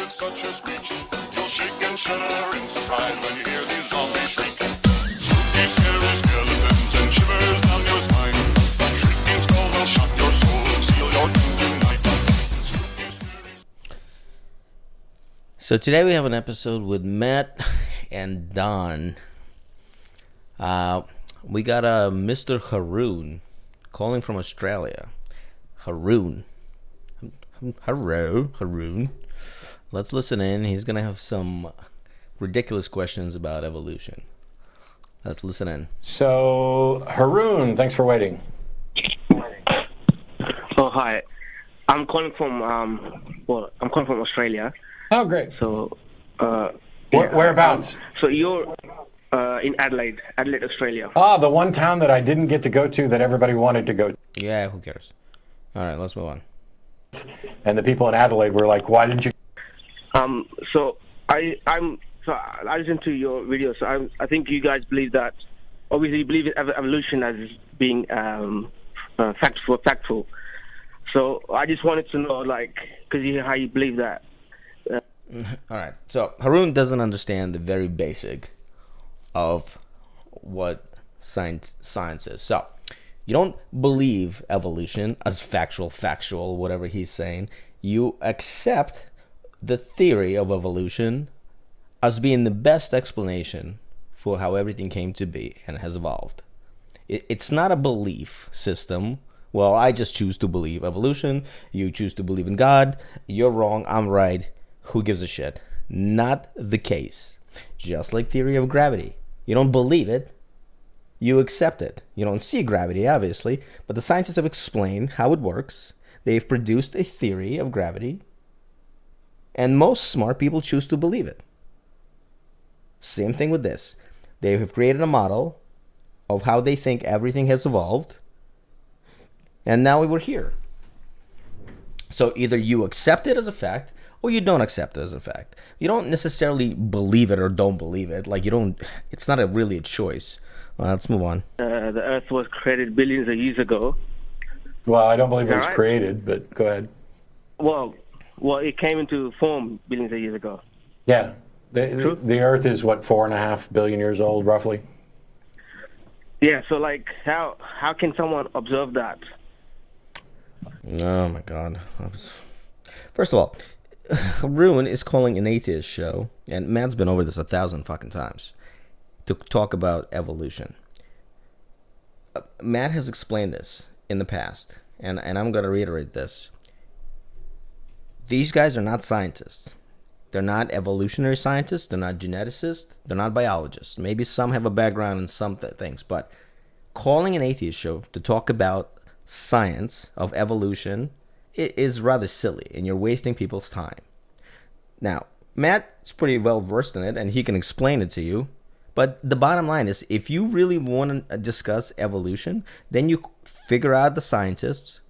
with such a screech. You'll shake and shudder in surprise when you hear these zombies shriek. Spooky, scary skeletons and shivers down your spine. That shrieking skull will shock your soul and seal your doom tonight. Spooky, scary... So today we have an episode with Matt and Don. We got a Mr. Haroon calling from Australia. Haroon. Hello, Haroon. Let's listen in. He's going to have some ridiculous questions about evolution. Let's listen in. So, Haroon, thanks for waiting. Oh, hi. I'm calling from Australia. Oh, great. So, whereabouts? So you're in Adelaide, Australia. Ah, the one town that I didn't get to go to that everybody wanted to go to. Yeah, who cares? All right, let's move on. And the people in Adelaide were like, "Why didn't you?" So I listened to your video. So I think you guys believe that. Obviously, you believe in evolution as being factual. So I just wanted to know, how you believe that. All right. So Haroon doesn't understand the very basic of what science is. So you don't believe evolution as factual, whatever he's saying. You accept the theory of evolution as being the best explanation for how everything came to be and has evolved. It's not a belief system. Well, I just choose to believe evolution. You choose to believe in God. You're wrong. I'm right. Who gives a shit? Not the case. Just like theory of gravity. You don't believe it. You accept it. You don't see gravity, obviously, but the scientists have explained how it works. They've produced a theory of gravity, and most smart people choose to believe it. Same thing with this. They have created a model of how they think everything has evolved, and now we're here. So either you accept it as a fact, or you don't accept it as a fact. You don't necessarily believe it or don't believe it. It's not really a choice. Let's move on. The Earth was created billions of years ago. Well, I don't believe it was created, but go ahead. Well, it came into form billions of years ago. Yeah. The Earth is, 4.5 billion years old, roughly? Yeah, so, how can someone observe that? Oh, my God. First of all, Haroon is calling an atheist show, and Matt's been over this 1,000 fucking times, to talk about evolution. Matt has explained this in the past, and I'm going to reiterate this. These guys are not scientists. They're not evolutionary scientists. They're not geneticists. They're not biologists. Maybe some have a background in some things, but calling an atheist show to talk about science of evolution is rather silly, and you're wasting people's time. Now, Matt's pretty well versed in it, and he can explain it to you. But the bottom line is, if you really want to discuss evolution, then you figure out the scientists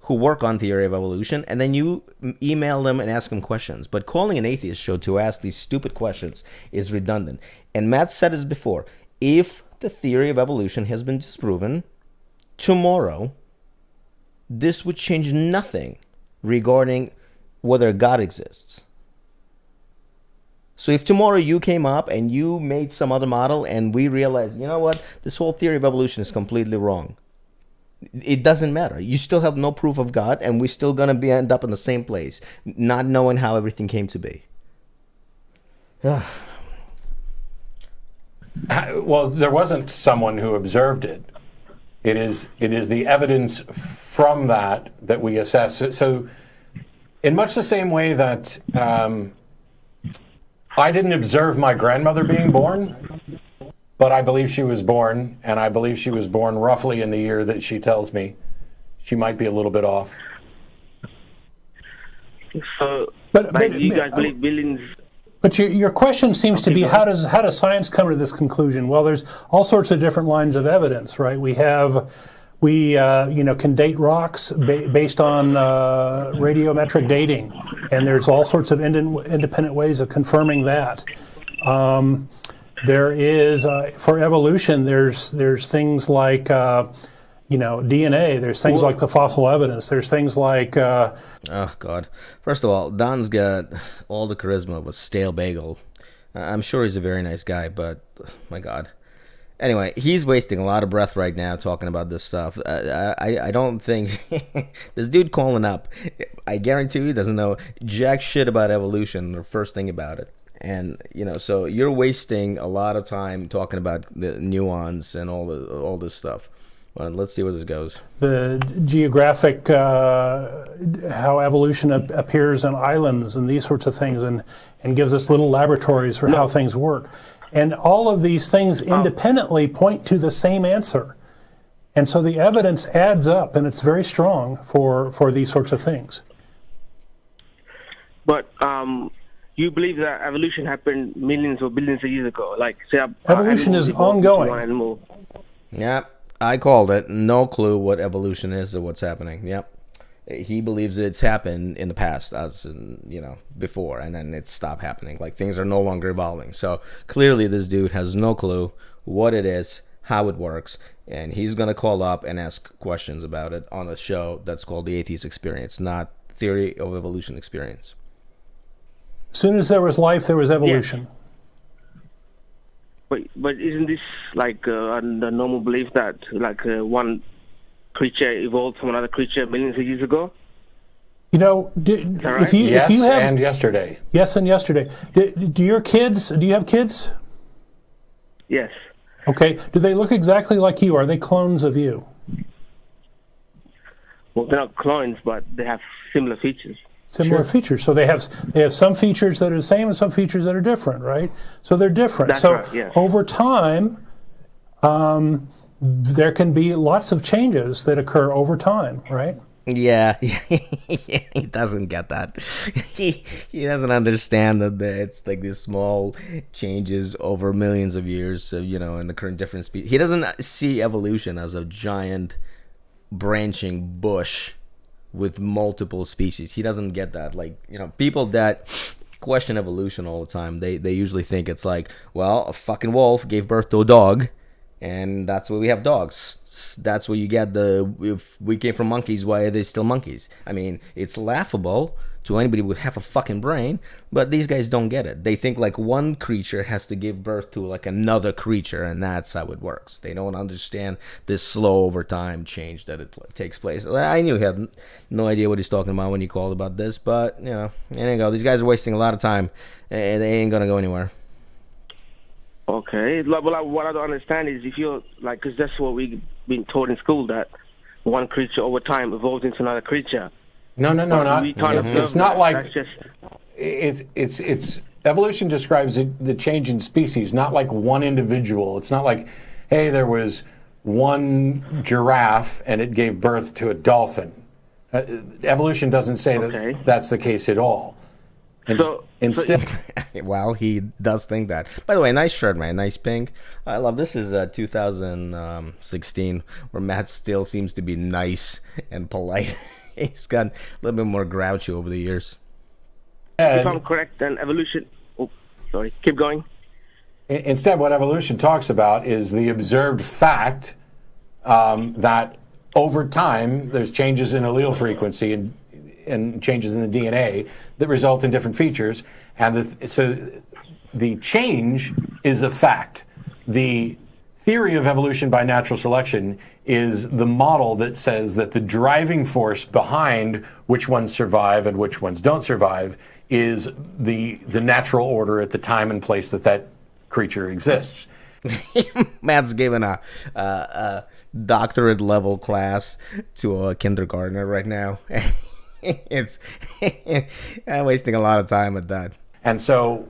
who work on theory of evolution, and then you email them and ask them questions. But calling an atheist show to ask these stupid questions is redundant. And Matt said this before. If the theory of evolution has been disproven, tomorrow, this would change nothing regarding whether God exists. So if tomorrow you came up and you made some other model and we realized, you know what, this whole theory of evolution is completely wrong, it doesn't matter. You still have no proof of God, and we're still going to end up in the same place, not knowing how everything came to be. Well, there wasn't someone who observed it. It is the evidence from that we assess. So in much the same way that I didn't observe my grandmother being born, but I believe she was born, and I believe she was born roughly in the year that she tells me. She might be a little bit off. So, but you guys believe billions... But your question seems to be, how does science come to this conclusion? Well, there's all sorts of different lines of evidence, right? We can date rocks based on radiometric dating, and there's all sorts of independent ways of confirming that. There is for evolution. There's things like DNA. There's things like the fossil evidence. There's things like... Oh, God. First of all, Don's got all the charisma of a stale bagel. I'm sure he's a very nice guy, but my God. Anyway, he's wasting a lot of breath right now talking about this stuff. I don't think... this dude calling up, I guarantee you he doesn't know jack shit about evolution or first thing about it. And, so you're wasting a lot of time talking about the nuance and all this stuff. Well, let's see where this goes. The geographic, how evolution appears on islands and these sorts of things, and gives us little laboratories for how things work. And all of these things independently point to the same answer. And so the evidence adds up, and it's very strong for these sorts of things. But you believe that evolution happened millions or billions of years ago? Like, say, evolution is ongoing. Yeah, I called it. No clue what evolution is or what's happening. Yep. He believes it's happened in the past, as in, before, and then it stopped happening. Like, things are no longer evolving. So clearly this dude has no clue what it is, how it works, and he's going to call up and ask questions about it on a show that's called the Atheist Experience, not Theory of Evolution Experience. As soon as there was life, there was evolution. Yeah. But isn't this like the normal belief that one creature evolved from another creature millions of years ago? If you have, and yesterday. Yes, and yesterday. Do you have kids? Yes. Okay. Do they look exactly like you? Are they clones of you? Well, they're not clones, but they have similar features. Similar features. So they have some features that are the same and some features that are different, right? So they're different. That's right, yes. Over time, there can be lots of changes that occur over time, right? Yeah, he doesn't get that. He doesn't understand that it's like these small changes over millions of years, in the current different species. He doesn't see evolution as a giant branching bush with multiple species. He doesn't get that. Like, people that question evolution all the time, they usually think it's like, well, a fucking wolf gave birth to a dog, and that's why we have dogs. That's where you get if we came from monkeys, why are they still monkeys? I mean, it's laughable to anybody with half a fucking brain, but these guys don't get it. They think like one creature has to give birth to like another creature, and that's how it works. They don't understand this slow over time change that it takes place. I knew he had no idea what he's talking about when he called about this, but there you go. These guys are wasting a lot of time, and they ain't gonna go anywhere. Okay. Well, what I don't understand is if you're like, because that's what we've been taught in school, that one creature over time evolves into another creature. No, not. It's not like just... it's evolution describes the change in species, not like one individual. It's not like, hey, there was one giraffe and it gave birth to a dolphin. Evolution doesn't say that that's the case at all. Instead, well, he does think that. By the way, nice shirt, man. Nice pink. I love this. Is 2016, where Matt still seems to be nice and polite. He's got a little bit more grouchy over the years. If I'm correct, then evolution... Oh, sorry. Keep going. Instead, what evolution talks about is the observed fact that over time, there's changes in allele frequency and changes in the DNA that result in different features. And so the change is a fact. The theory of evolution by natural selection is the model that says that the driving force behind which ones survive and which ones don't survive is the natural order at the time and place that creature exists. Matt's giving a doctorate level class to a kindergartner right now. I'm wasting a lot of time with that. And so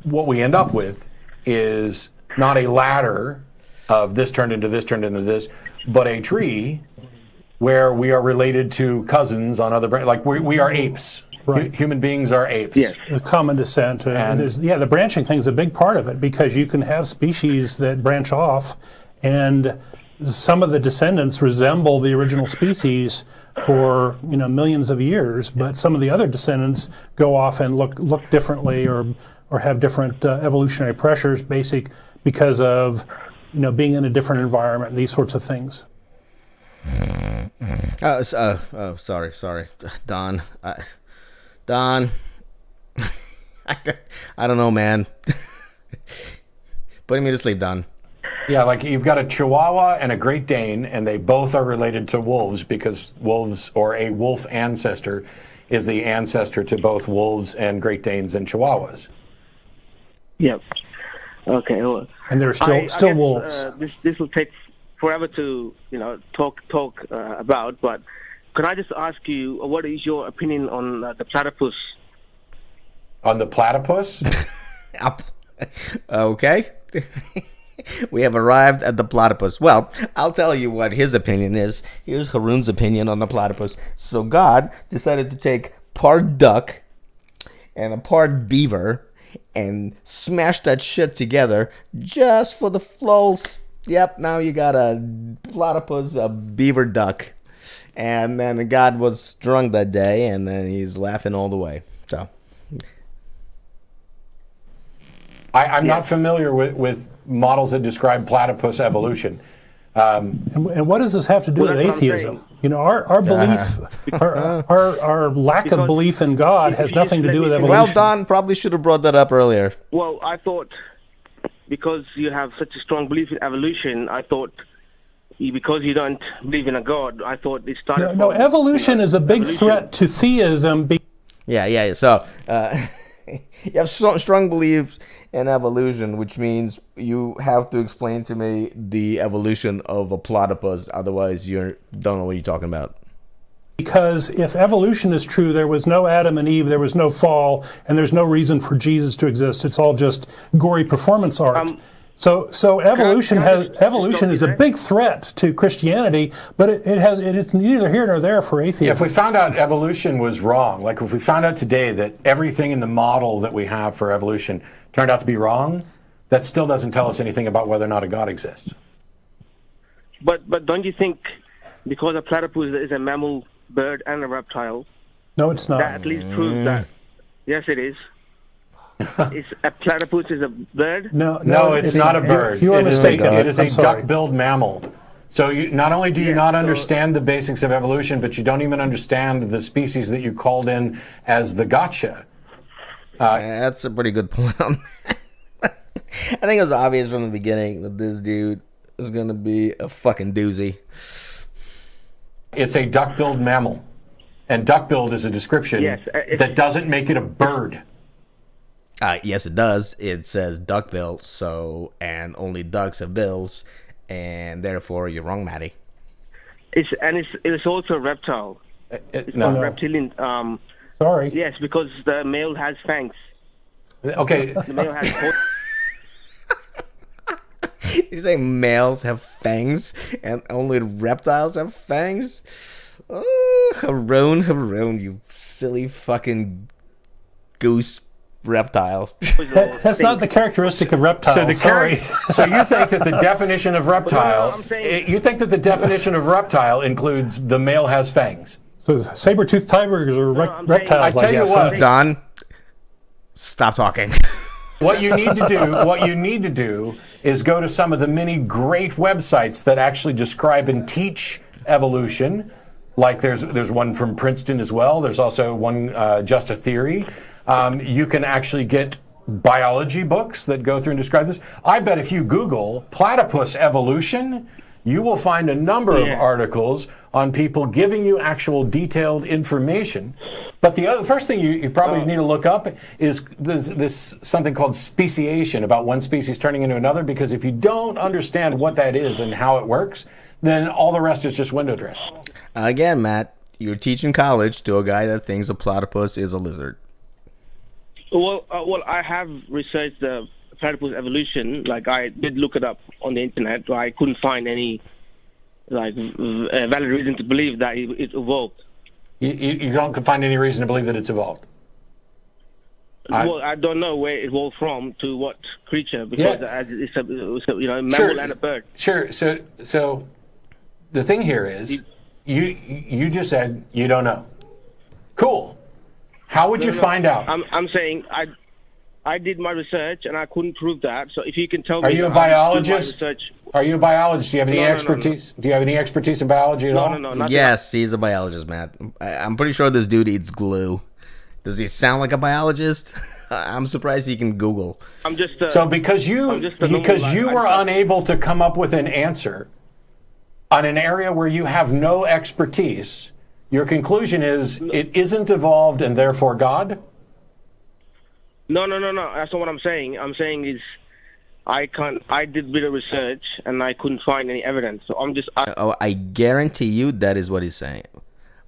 what we end up with is not a ladder of this turned into this, turned into this, but a tree where we are related to cousins on other branches. Like we are apes. Right. Human beings are apes. Yes. The common descent. The branching thing is a big part of it, because you can have species that branch off, and some of the descendants resemble the original species for millions of years, but some of the other descendants go off and look differently or have different evolutionary pressures, because of being in a different environment, these sorts of things. Sorry, Don. Don. I don't know, man. Putting me to sleep, Don. Yeah, like you've got a Chihuahua and a Great Dane, and they both are related to wolves because wolves, or a wolf ancestor, is the ancestor to both wolves and Great Danes and Chihuahuas. Yep. Okay. Well, And they're still I guess, wolves. This will take forever to talk about, but can I just ask you, what is your opinion on the platypus? On the platypus? Okay. We have arrived at the platypus. Well, I'll tell you what his opinion is. Here's Haroon's opinion on the platypus. So God decided to take part duck and a part beaver and smash that shit together just for the flows. Yep, now you got a platypus, a beaver duck. And then God was drunk that day, and then he's laughing all the way. So I'm not familiar with models that describe platypus evolution. And what does this have to do Well, with that's what I'm atheism? saying. You know, our belief, our lack of belief in God has nothing to do with evolution. well, Don probably should have brought that up earlier. Well, I thought because you have such a strong belief in evolution, I thought because you don't believe in a God, I thought it started. No, from, evolution is a big evolution. threat to theism. Yeah. So you have strong beliefs in evolution, which means you have to explain to me the evolution of a platypus. Otherwise, you don't know what you're talking about. Because if evolution is true, there was no Adam and Eve, there was no fall, and there's no reason for Jesus to exist. It's all just gory performance art. So evolution evolution is a big threat to Christianity, but it is neither here nor there for atheism. Yeah, if we found out evolution was wrong, like if we found out today that everything in the model that we have for evolution turned out to be wrong, that still doesn't tell us anything about whether or not a God exists. But don't you think because a platypus is a mammal, bird, and a reptile, No, it's not. that at least proves that? Yes, it is. A platypus is a bird? No, it's not a bird. You are It is mistaken. It is I'm a sorry. duck-billed mammal. So not only do you not understand the basics of evolution, but you don't even understand the species that you called in as the gotcha. That's a pretty good point on that. I think it was obvious from the beginning that this dude is going to be a fucking doozy. It's a duck-billed mammal. And duck-billed is a description that doesn't make it a bird. Yes, it does. It says duckbill, and only ducks have bills, and therefore you're wrong, Maddie. It's also a reptile. It's No. not reptilian. Sorry. Yes, because the male has fangs. Okay. The male has. Did you say males have fangs and only reptiles have fangs? Oh, Haroon, you silly fucking goose reptile. That's not the characteristic of reptiles. So you think that the definition of reptile? I'm saying- You think that the definition of reptile includes the male has fangs? So saber-toothed tigers are I'm saying- reptiles, I tell you guess. what. huh? Don, stop talking. What you need to do is go to some of the many great websites that actually describe and teach evolution. Like there's one from Princeton as well. There's also one, Just a Theory. You can actually get biology books that go through and describe this. I bet if you Google platypus evolution, you will find a number of articles on people giving you actual detailed information. But the first thing you probably need to look up is this something called speciation, about one species turning into another, because if you don't understand what that is and how it works, then all the rest is just window dress. Again, Matt, you're teaching college to a guy that thinks a platypus is a lizard. Well, I have researched the platypus evolution. Like I did look it up on the internet, but I couldn't find any valid reason to believe that it evolved. You don't find any reason to believe that it's evolved. Well, I don't know where it evolved from to what creature, because it's a mammal and a bird. Sure. So the thing here is, you just said you don't know. Cool. How would you find out? I'm saying I did my research and I couldn't prove that. So if you can tell me, Are you a how I did my biologist? research Are you a biologist? Do you have any No, no, no, expertise? Do you have any expertise in biology at all? No, nothing. Yes, he's a biologist, Matt. I'm pretty sure this dude eats glue. Does he sound like a biologist? I'm surprised he can Google. I'm just. So because you were unable to come up with an answer on an area where you have no expertise, your conclusion is it isn't evolved and therefore God? No. That's not what I'm saying. I'm saying is I did a bit of research and I couldn't find any evidence. So I'm just. I guarantee you that is what he's saying.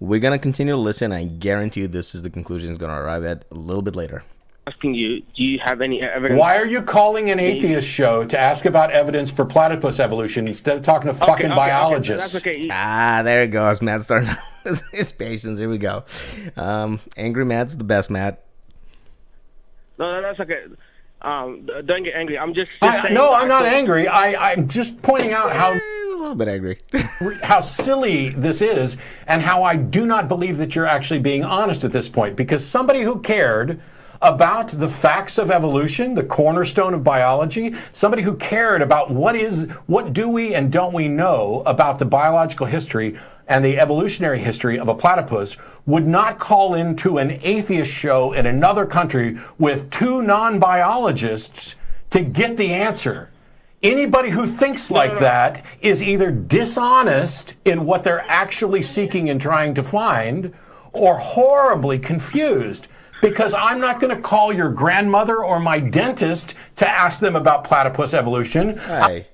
We're going to continue to listen. I guarantee you this is the conclusion he's going to arrive at a little bit later. Asking you, do you have any evidence? Why are you calling an atheist show to ask about evidence for platypus evolution instead of talking to fucking biologists? That's okay. There it goes. Matt's starting his patience. Here we go. Angry Matt's the best, Matt. No, that's okay. Don't get angry. I'm just saying. No, I'm not angry. I'm just pointing out how A little bit angry. how silly this is and how I do not believe that you're actually being honest at this point, because somebody who cared about the facts of evolution, the cornerstone of biology, somebody who cared about what do we and don't we know about the biological history and the evolutionary history of a platypus would not call into an atheist show in another country with two non-biologists to get the answer. Anybody who thinks like that is either dishonest in what they're actually seeking and trying to find, or horribly confused. Because I'm not going to call your grandmother or my dentist to ask them about platypus evolution. Hey.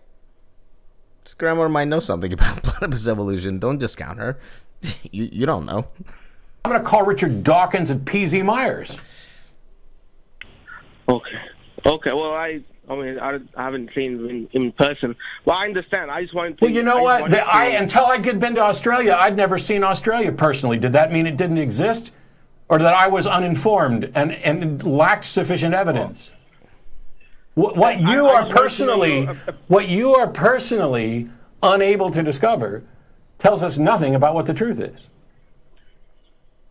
This grandma might know something about platypus evolution. Don't discount her. You don't know. I'm going to call Richard Dawkins and P.Z. Myers. Okay. Well, I haven't seen him in person. Well, I understand. I just wanted to. Well, you know what? Until I had been to Australia, I'd never seen Australia personally. Did that mean it didn't exist? Or that I was uninformed and lacked sufficient evidence? What you are personally unable to discover tells us nothing about what the truth is.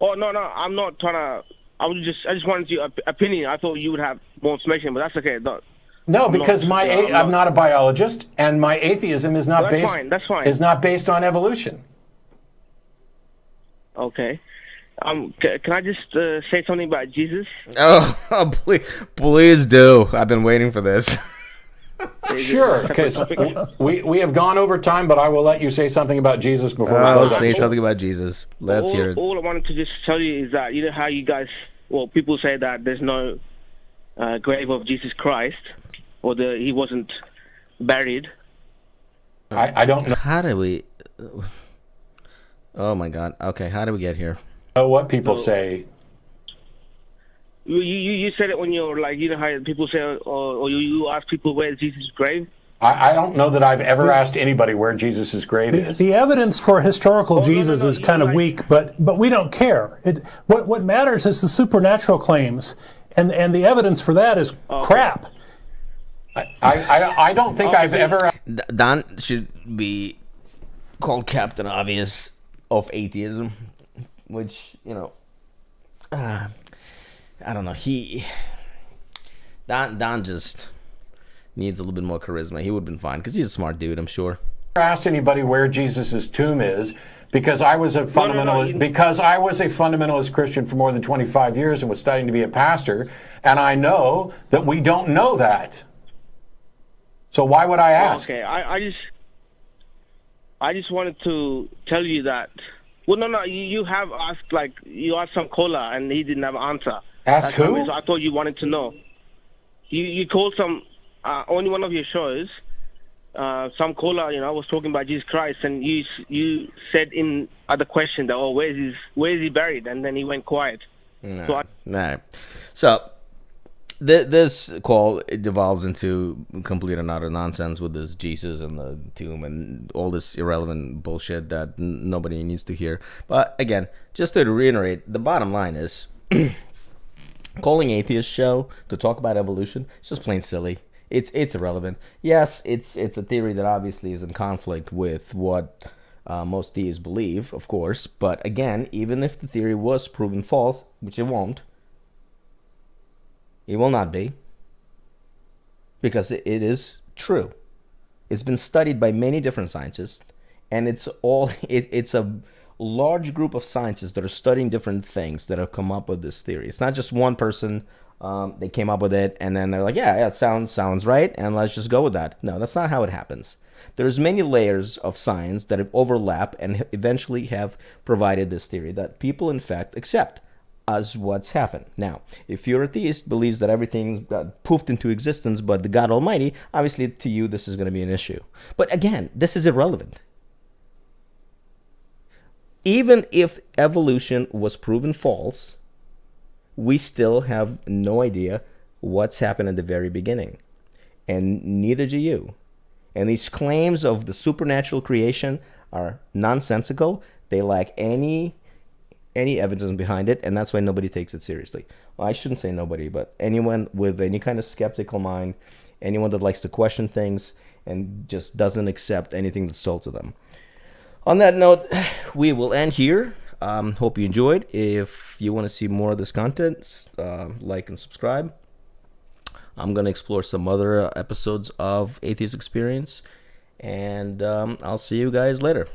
Oh no, I'm not trying to. I just wanted your opinion. I thought you would have more information, but that's okay. No, because I'm not a biologist, and my atheism is not That's fine. is not based on evolution. Okay. Can I just say something about Jesus? Oh, please do. I've been waiting for this. Sure, because we have gone over time, but I will let you say something about Jesus before we I'll close. say something about Jesus. Let's hear it. All I wanted to just tell you is that, you know how you guys, people say that there's no grave of Jesus Christ, or he wasn't buried. I don't know. How do we... Oh, my God. Okay, how do we get here? What people say. You said it when you're like, you know how people say, or you ask people where's Jesus' grave? I don't know that I've ever asked anybody where Jesus' grave is. The evidence for historical Jesus is kind of weak, but we don't care. What matters is the supernatural claims, and the evidence for that is crap. I don't think I've ever. Don should be called Captain Obvious of atheism, which, I don't know. Don just needs a little bit more charisma. He would have been fine because he's a smart dude, I'm sure. Never asked anybody where Jesus' tomb is because I was a fundamentalist. Because I was a fundamentalist Christian for more than 25 years and was studying to be a pastor, and I know that we don't know that. So why would I ask? Okay, I just wanted to tell you that. Well, no, you have asked, you asked some caller and he didn't have an answer. Asked who? So I thought you wanted to know. You called on one of your shows, some caller, was talking about Jesus Christ, and you said in other question that, where is he buried? And then he went quiet. No. So this call, it devolves into complete and utter nonsense with this Jesus and the tomb and all this irrelevant bullshit that nobody needs to hear. But again, just to reiterate, the bottom line is calling Atheist show to talk about evolution is just plain silly. It's irrelevant. Yes, it's a theory that obviously is in conflict with what most theists believe, of course. But again, even if the theory was proven false, which it won't, it will not be, because it is true. It's been studied by many different scientists, and it's a large group of scientists that are studying different things that have come up with this theory. It's not just one person. They came up with it, and then they're like, yeah, it sounds right, and let's just go with that. No, that's not how it happens. There's many layers of science that have overlap and eventually have provided this theory that people, in fact, accept as what's happened. Now, if your atheist believes that everything's got poofed into existence but the God Almighty, obviously to you this is going to be an issue. But again, this is irrelevant. Even if evolution was proven false, we still have no idea what's happened at the very beginning. And neither do you. And these claims of the supernatural creation are nonsensical. They lack any evidence behind it, and that's why nobody takes it seriously. Well, I shouldn't say nobody, but anyone with any kind of skeptical mind, anyone that likes to question things and just doesn't accept anything that's told to them. On that note, we will end here. Hope you enjoyed. If you want to see more of this content, like and subscribe. I'm going to explore some other episodes of Atheist Experience, and I'll see you guys later.